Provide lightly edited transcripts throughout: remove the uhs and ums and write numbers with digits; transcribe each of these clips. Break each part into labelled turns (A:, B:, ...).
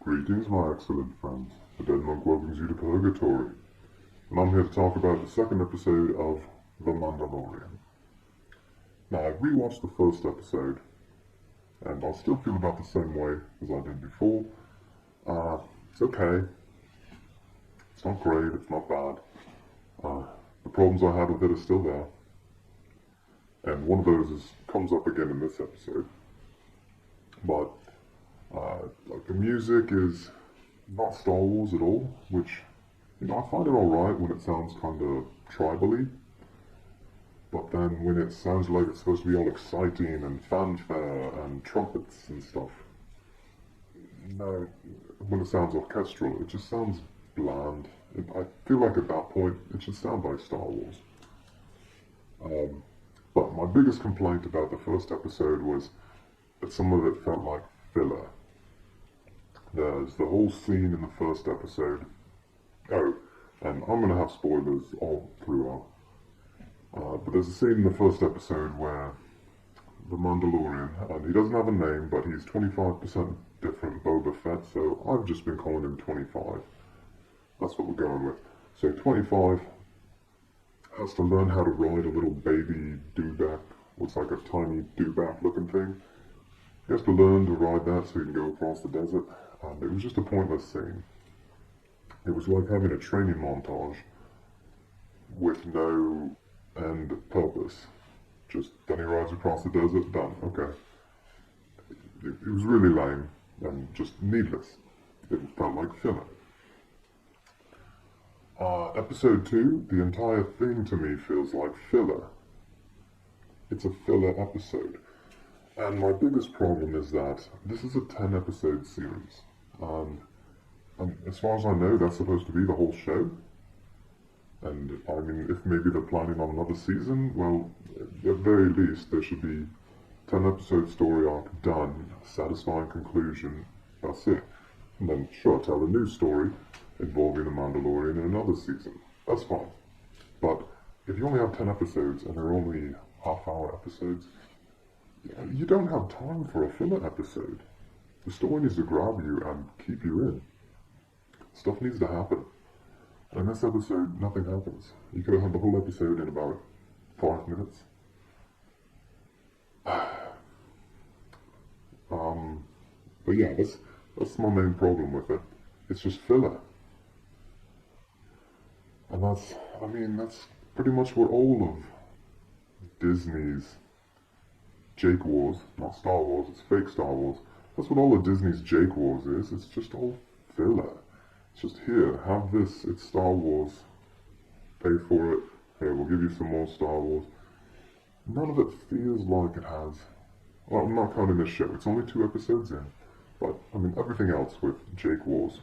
A: Greetings, my excellent friends. The Dead Monk welcomes you to Purgatory, and I'm here to talk about the second episode of The Mandalorian. Now, I rewatched the first episode, and I still feel about the same way as I did before. It's okay. It's not great, it's not bad. The problems I had with it are still there. And one of those comes up again in this episode. But the music is not Star Wars at all, which, I find it alright when it sounds kind of tribally, but then when it sounds like it's supposed to be all exciting and fanfare and trumpets and stuff, no, when it sounds orchestral, it just sounds bland. I feel like at that point, it should sound like Star Wars. But my biggest complaint about the first episode was that some of it felt like filler. There's the whole scene in the first episode. Oh, and I'm going to have spoilers all throughout. But there's a scene in the first episode where the Mandalorian, and he doesn't have a name, but he's 25% different Boba Fett, so I've just been calling him 25. That's what we're going with. So 25 has to learn how to ride a little baby dewback, what's like a tiny dewback looking thing. He has to learn to ride that so he can go across the desert, and it was just a pointless scene. It was like having a training montage with no end purpose. Just, then he rides across the desert, done, okay. It was really lame and just needless. It felt like filler. Episode 2, the entire thing to me feels like filler. It's a filler episode. And my biggest problem is that this is a 10 episode series. And as far as I know, that's supposed to be the whole show. And I mean, if maybe they're planning on another season, well, at the very least, there should be 10 episode story arc done, satisfying conclusion, that's it. And then, sure, tell a new story involving the Mandalorian in another season. That's fine. But if you only have 10 episodes and they're only half-hour episodes, you don't have time for a filler episode. The story needs to grab you and keep you in. Stuff needs to happen. And in this episode, nothing happens. You could have had the whole episode in about 5 minutes. But yeah, that's my main problem with it. It's just filler. And that's pretty much what all of Disney's Jake Wars, not Star Wars, it's fake Star Wars. That's what all of Disney's Jake Wars is. It's just all filler. It's just, here, have this, it's Star Wars. Pay for it. Here, we'll give you some more Star Wars. None of it feels like it has. Well, I'm not counting this show. It's only 2 episodes in. But, everything else with Jake Wars.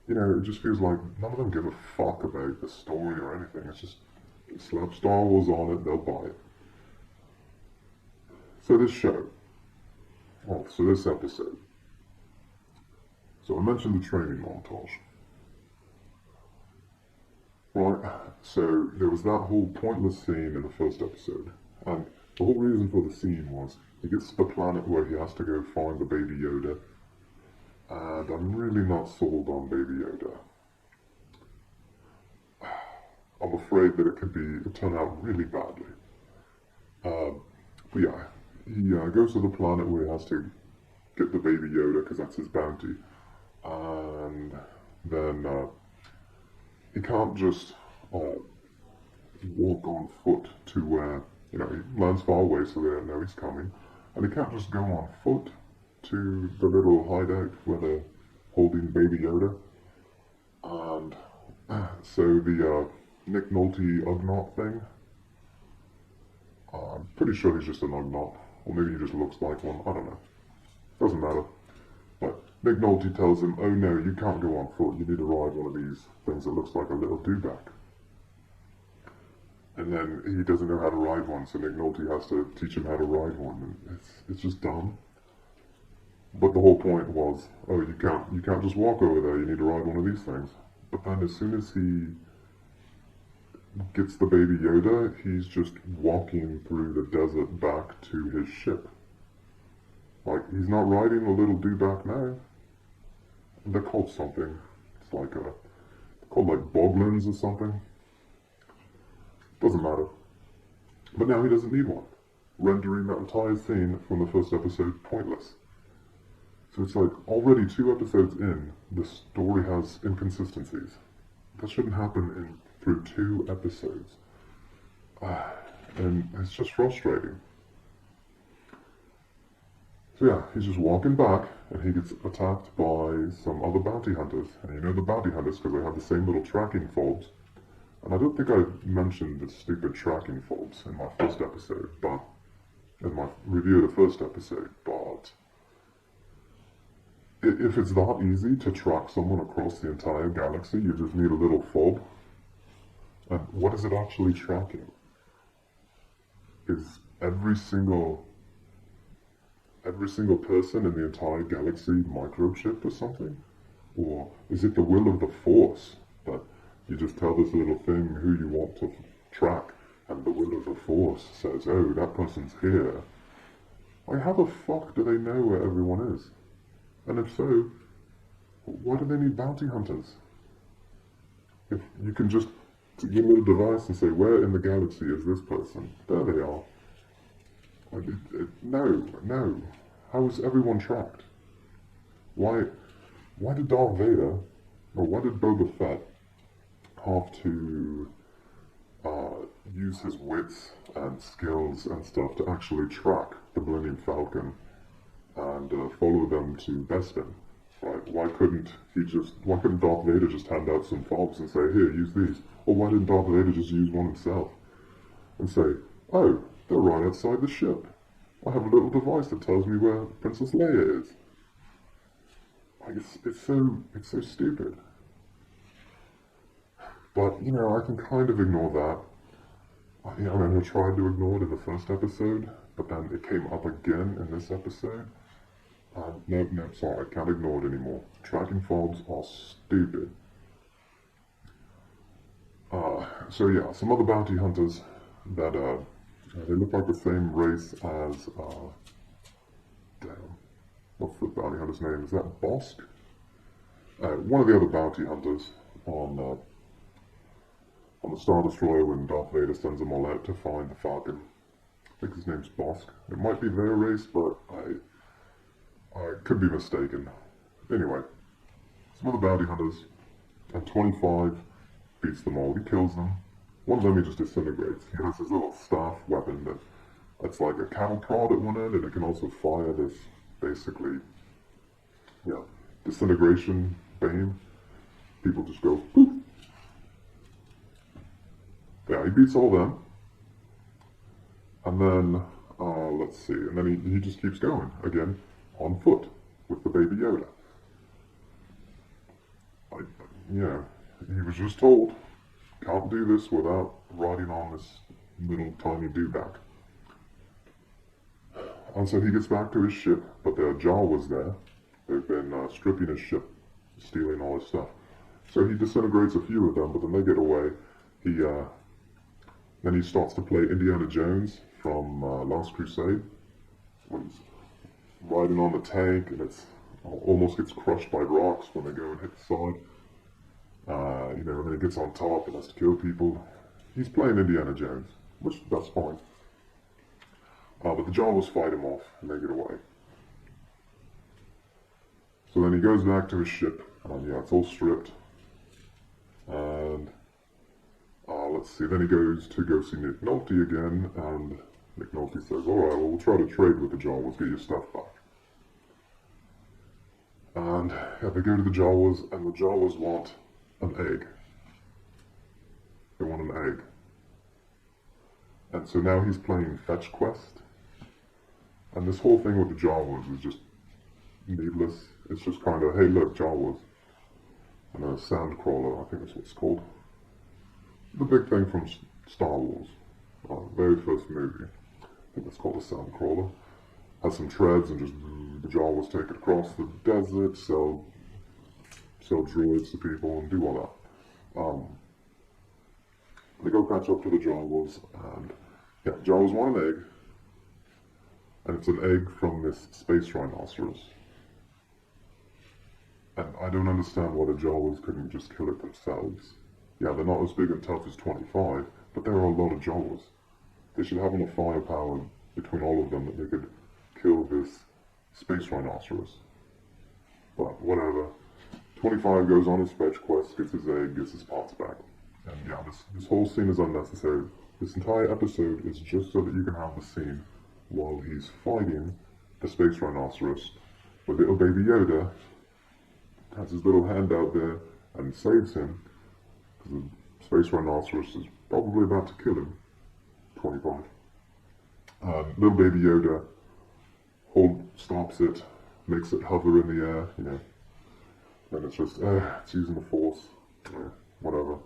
A: It just feels like none of them give a fuck about the story or anything. It's just, slap Star Wars on it, they'll buy it. So this episode. So I mentioned the training montage. Right, so there was that whole pointless scene in the first episode. And the whole reason for the scene was he gets to the planet where he has to go find the Baby Yoda. And I'm really not sold on Baby Yoda. I'm afraid that it could turn out really badly. But yeah, he goes to the planet where he has to get the Baby Yoda because that's his bounty. And then he can't just walk on foot to where, he lands far away so they don't know he's coming. And he can't just go on foot to the little hideout where they're holding Baby Yoda. And so the Nick Nolte Ugnaught thing, I'm pretty sure he's just an Ugnaught, or maybe he just looks like one, I don't know. Doesn't matter. But Nick Nolte tells him, oh no, you can't go on foot, you need to ride one of these things that looks like a little dewback. And then he doesn't know how to ride one, so Nick Nolte has to teach him how to ride one, and it's just dumb. But the whole point was, oh, you can't just walk over there, you need to ride one of these things. But then as soon as he gets the Baby Yoda, he's just walking through the desert back to his ship. Like, he's not riding a little dewback now. they're called something. It's like called like boglins or something. Doesn't matter. But now he doesn't need one, rendering that entire scene from the first episode pointless. So it's like, already 2 episodes in, the story has inconsistencies. That shouldn't happen through 2 episodes. And it's just frustrating. So yeah, he's just walking back, and he gets attacked by some other bounty hunters. And you know the bounty hunters because they have the same little tracking fobs. And I don't think I mentioned the stupid tracking fobs in my first episode, but in my review of the first episode, but if it's that easy to track someone across the entire galaxy, you just need a little fob. And what is it actually tracking? Is every single person in the entire galaxy microchipped or something? Or is it the will of the Force that you just tell this little thing who you want to track, and the will of the Force says, oh, that person's here? Like, how the fuck do they know where everyone is? And if so, why do they need bounty hunters? If you can just get a little device and say, where in the galaxy is this person? There they are. Like, no. How is everyone tracked? Why did Darth Vader, or why did Boba Fett have to use his wits and skills and stuff to actually track the Millennium Falcon and follow them to Bespin? Right? Why couldn't Darth Vader just hand out some fobs and say, here, use these? Or why didn't Darth Vader just use one himself and say, oh, they're right outside the ship. I have a little device that tells me where Princess Leia is. Like, it's so stupid. But, you know, I can kind of ignore that. I mean, I tried to ignore it in the first episode, but then it came up again in this episode. No, sorry, I can't ignore it anymore. Tracking fobs are stupid. So yeah, some other bounty hunters that, they look like the same race as, damn, what's the bounty hunter's name? Is that Bosk? One of the other bounty hunters on the Star Destroyer when Darth Vader sends them all out to find the Falcon. I think his name's Bosk. It might be their race, but I could be mistaken. Anyway, some other bounty hunters, and 25 beats them all. He kills them. One of them he just disintegrates. He has his little staff weapon that's like a cattle prod at one end, and it can also fire this, basically, yeah, disintegration beam. People just go, poof. Yeah, he beats all them. And then, let's see, and then he just keeps going, again, on foot, with the Baby Yoda. He was just told, can't do this without riding on this little tiny dewback. And so he gets back to his ship, but the Jawas there. They've been stripping his ship, stealing all his stuff. So he disintegrates a few of them, but then they get away. Then he starts to play Indiana Jones from Last Crusade, when he's riding on the tank, and it's almost gets crushed by rocks when they go and hit the side. And then he gets on top and has to kill people. He's playing Indiana Jones, which that's fine. But the Jawas fight him off, and they get away. So then he goes back to his ship, and it's all stripped. And let's see, then he goes to go see Nick Nolte again, and Nick Nolte says, alright, well, we'll try to trade with the Jawas, get your stuff back. And they go to the Jawas, and the Jawas want an egg. They want an egg. And so now he's playing Fetch Quest. And this whole thing with the Jawas is just needless. It's just kind of, hey look, Jawas. And a Sandcrawler, I think that's what it's called. The big thing from Star Wars. Very first movie. I think it's called a Sandcrawler. Has some treads and just the Jawas take it across the desert, sell droids to people and do all that. They go catch up to the Jawas, and Jawas want an egg. And it's an egg from this space rhinoceros. And I don't understand why the Jawas couldn't just kill it themselves. Yeah, they're not as big and tough as 25, but there are a lot of Jawas. They should have enough firepower between all of them that they could kill this space rhinoceros. But whatever. 25 goes on his fetch quest, gets his egg, gets his parts back. And yeah, this whole scene is unnecessary. This entire episode is just so that you can have the scene while he's fighting the space rhinoceros, where little baby Yoda has his little hand out there and saves him, because the space rhinoceros is probably about to kill him. 25. Little baby Yoda stops it, makes it hover in the air, you know, and it's just, it's using the force, whatever.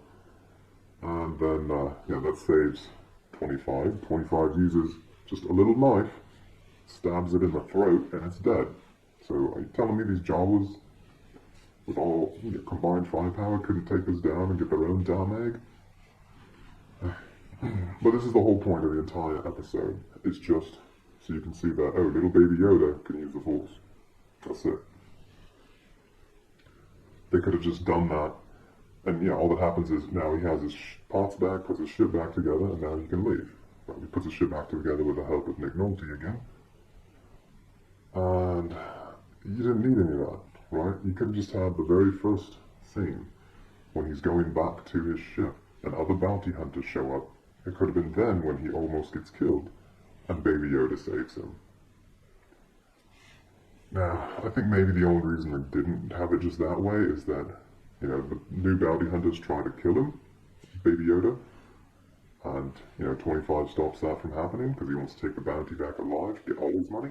A: And then, yeah, that saves 25. 25 uses just a little knife, stabs it in the throat, and it's dead. So are you telling me these Jawas, with all combined firepower, couldn't take us down and get their own damn egg? But this is the whole point of the entire episode. It's just so you can see that, oh, little baby Yoda can use the force. That's it. They could have just done that, and yeah, all that happens is now he has his parts back, puts his ship back together, and now he can leave. Right, he puts his ship back together with the help of Nick Nolte again. And you didn't need any of that, right? You could have just had the very first scene when he's going back to his ship and other bounty hunters show up. It could have been then when he almost gets killed and Baby Yoda saves him. Now, I think maybe the only reason they didn't have it just that way is that, you know, the new bounty hunters try to kill him, Baby Yoda, and, you know, 25 stops that from happening because he wants to take the bounty back alive, get all his money.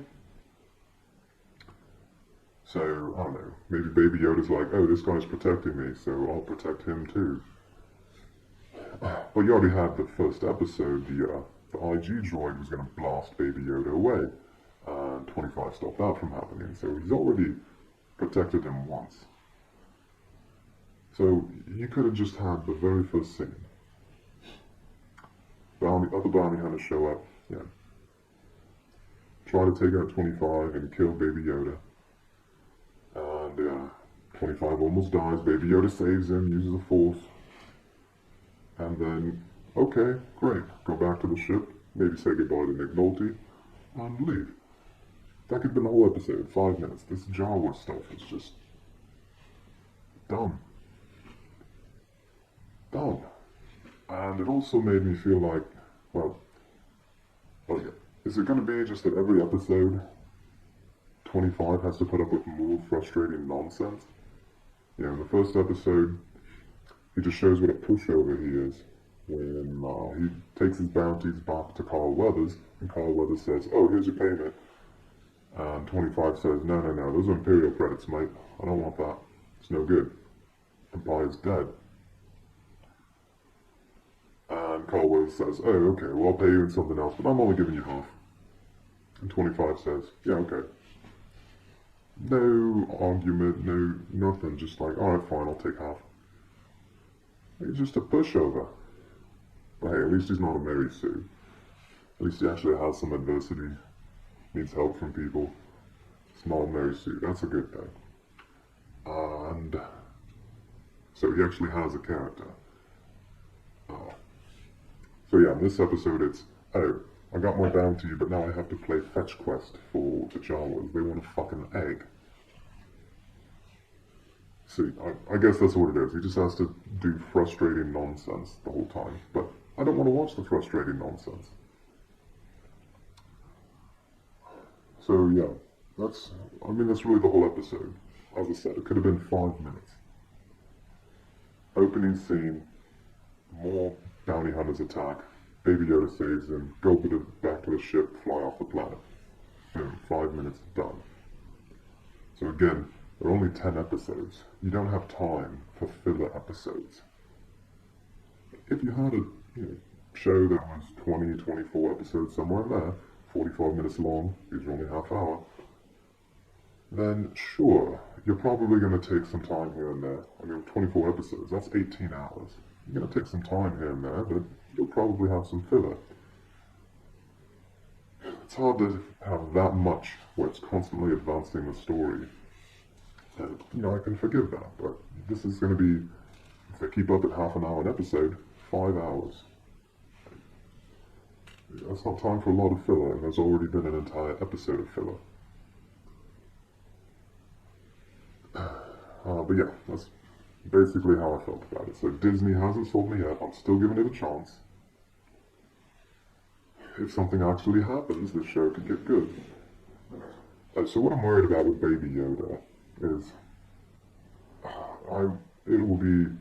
A: So, I don't know, maybe Baby Yoda's like, oh, this guy's protecting me, so I'll protect him too. But you already had the first episode, the IG droid was going to blast Baby Yoda away, and 25 stopped that from happening, so he's already protected him once. So, you could have just had the very first scene. Other bounty hunters show up, yeah. Try to take out 25 and kill Baby Yoda. And 25 almost dies, Baby Yoda saves him, uses the force. And then, okay, great, go back to the ship, maybe say goodbye to Nick Nolte, and leave. That could have been the whole episode, 5 minutes. This Jawa stuff is just dumb. Dumb. And it also made me feel like, well, yeah. Is it going to be just that every episode 25 has to put up with more frustrating nonsense? You know, in the first episode, he just shows what a pushover he is when he takes his bounties back to Carl Weathers, and Carl Weathers says, oh, here's your payment. And 25 says, no, those are Imperial credits, mate. I don't want that. It's no good. Empire's dead. And Carl Weathers says, oh, okay, well, I'll pay you in something else, but I'm only giving you half. And 25 says, yeah, okay. No argument, no nothing, just like, alright, fine, I'll take half. He's just a pushover. But hey, at least he's not a Mary Sue. At least he actually has some adversity, needs help from people. It's not a Mary Sue, that's a good thing. And so he actually has a character. So yeah, in this episode it's, oh, I got my bounty, but now I have to play fetch quest for the Jawas. They want a fucking egg. See, I guess that's what it is. He just has to do frustrating nonsense the whole time. But I don't want to watch the frustrating nonsense. So yeah, that's really the whole episode. As I said, it could have been 5 minutes. Opening scene, more bounty hunters attack, Baby Yoda saves him, go back to the ship, fly off the planet. Boom, 5 minutes, done. So again, there are only 10 episodes. You don't have time for filler episodes. If you had a show that was 20, 24 episodes, somewhere in there, 45 minutes long, these are only half hour, then sure, you're probably going to take some time here and there. 24 episodes, that's 18 hours. You're going to take some time here and there, but you'll probably have some filler. It's hard to have that much where it's constantly advancing the story. I can forgive that. But this is going to be, if they keep up at half an hour an episode, 5 hours. That's not time for a lot of filler, and there's already been an entire episode of filler. But yeah, that's basically how I felt about it. So Disney hasn't sold me yet. I'm still giving it a chance. If something actually happens, the show could get good. So what I'm worried about with Baby Yoda is it will be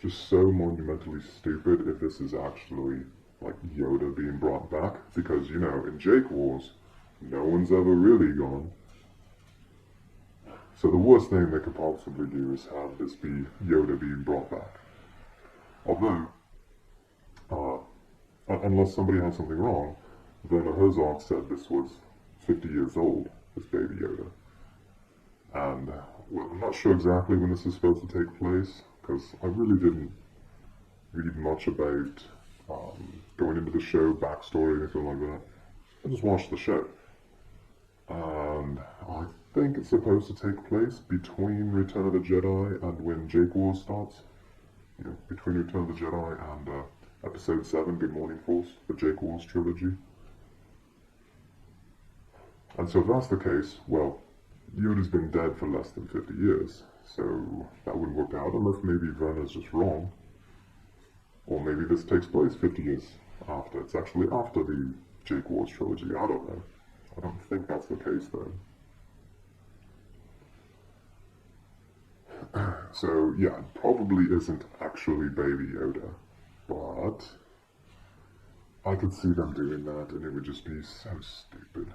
A: just so monumentally stupid if this is actually like Yoda being brought back, because in Jake Wars, no one's ever really gone. So the worst thing they could possibly do is have this be Yoda being brought back. Although, unless somebody has something wrong, Werner Herzog said this was 50 years old, this Baby Yoda. And well, I'm not sure exactly when this is supposed to take place, because I really didn't read much about going into the show, backstory, anything like that. I just watched the show. And I think it's supposed to take place between Return of the Jedi and when Jake Wars starts. Between Return of the Jedi and Episode 7, Good Morning Force, the Jake Wars trilogy. And so if that's the case, well, Yoda's been dead for less than 50 years, so that wouldn't work out unless maybe Werner's just wrong. Or maybe this takes place 50 years after. It's actually after the Jake Wars trilogy. I don't know. I don't think that's the case, though. So, yeah, it probably isn't actually Baby Yoda, but I could see them doing that, and it would just be so stupid.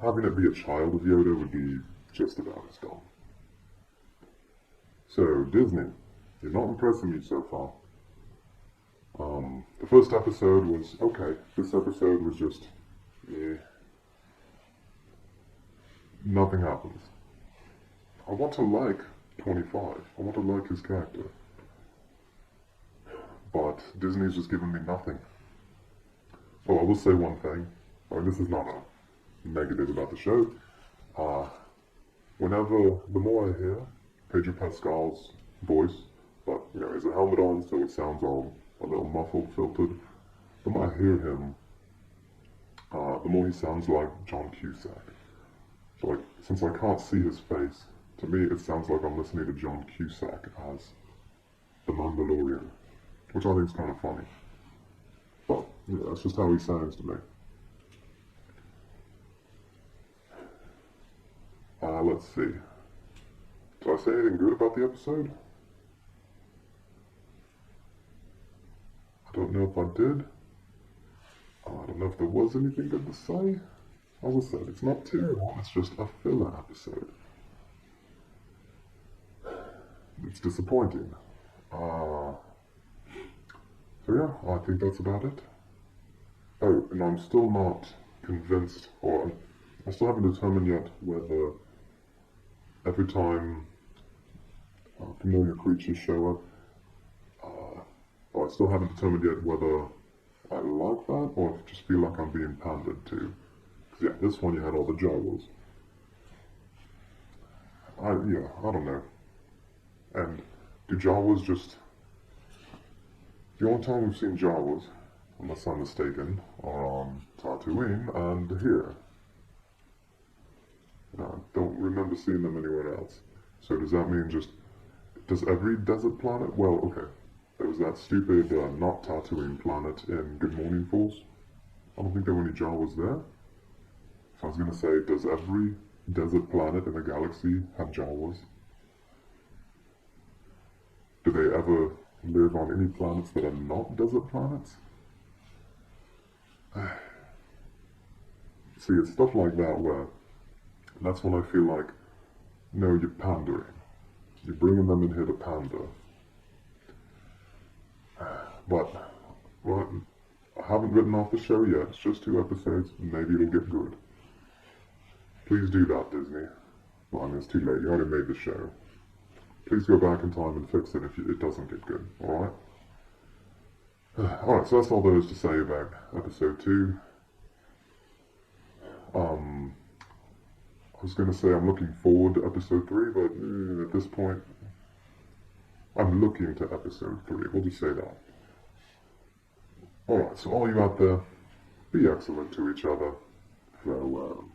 A: Having it be a child of Yoda would be just about as dumb. So, Disney, you're not impressing me so far. The first episode was okay. This episode was just, nothing happens. I want to like 25. I want to like his character. But Disney's just given me nothing. Oh, I will say one thing. This is not a negative about the show. The more I hear Pedro Pascal's voice, but he has a helmet on, so it sounds all a little muffled, filtered. The more I hear him, the more he sounds like John Cusack. So, since I can't see his face, to me it sounds like I'm listening to John Cusack as the Mandalorian, which I think is kind of funny. But, that's just how he sounds to me. Let's see. Did I say anything good about the episode? I don't know if I did. I don't know if there was anything good to say. As I said, it's not terrible, it's just a filler episode. It's disappointing. So yeah, I think that's about it. Oh, and I'm still not convinced, or I still haven't determined yet whether every time familiar creatures show up, I still haven't determined yet whether I like that or just feel like I'm being pandered to. Because yeah, this one you had all the Jawas. I don't know. And do Jawas just... The only time we've seen Jawas, unless I'm mistaken, are on Tatooine and here. I don't remember seeing them anywhere else. So does that mean does every desert planet? Well, okay. There was that stupid not Tatooine planet in Good Morning Force. I don't think there were any Jawas there. So I was going to say, does every desert planet in the galaxy have Jawas? Do they ever live on any planets that are not desert planets? See, it's stuff like that where that's when I feel like, no, you're pandering. You're bringing them in here to pander. But, well, I haven't written off the show yet. It's just 2 episodes. Maybe it'll get good. Please do that, Disney. Well, I mean, it's too late. You already made the show. Please go back in time and fix it if it doesn't get good. Alright? Alright, so that's all there is to say about episode 2. I was going to say I'm looking forward to episode 3, but at this point, I'm looking to episode 3. We'll just say that. Alright, so all you out there, be excellent to each other. Farewell.